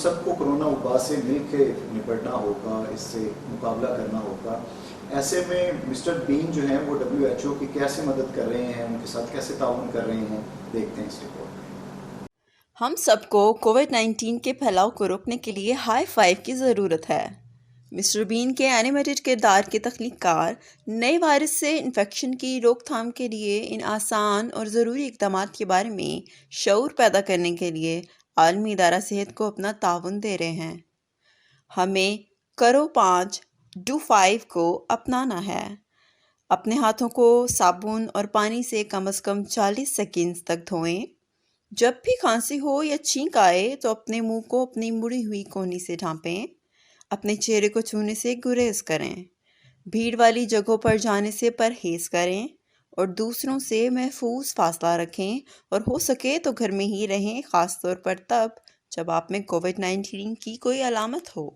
سب کو کورونا وبا سے مل کے نپٹنا ہوگا، اس سے مقابلہ کرنا ہوگا۔ ایسے میں مسٹر بین جو ہیں وہ WHO کی کیسے مدد کر رہے ہیں، ان کے ساتھ کیسے تعاون کر رہے ہیں، دیکھتے ہیں اس رپورٹ میں۔ ہم سب کو کووڈ-19 کے پھیلاؤ کو روکنے کے لیے ہائی فائیو کی ضرورت ہے۔ مسٹر بین کے اینیمیٹڈ کردار کے تخلیق کار نئے وائرس سے انفیکشن کی روک تھام کے لیے ان آسان اور ضروری اقدامات کے بارے میں شعور پیدا کرنے کے لیے عالمی ادارہ صحت کو اپنا تعاون دے رہے ہیں۔ ہمیں کرو 5 ڈو 5 کو اپنانا ہے۔ اپنے ہاتھوں کو صابن اور پانی سے کم از کم 40 سیکنڈز تک دھوئیں۔ جب بھی کھانسی ہو یا چھینک آئے تو اپنے منہ کو اپنی مڑی ہوئی کونی سے ڈھانپیں۔ اپنے چہرے کو چھونے سے گریز کریں۔ بھیڑ والی جگہوں پر جانے سے پرہیز کریں اور دوسروں سے محفوظ فاصلہ رکھیں، اور ہو سکے تو گھر میں ہی رہیں، خاص طور پر تب جب آپ میں کووڈ-19 کی کوئی علامت ہو۔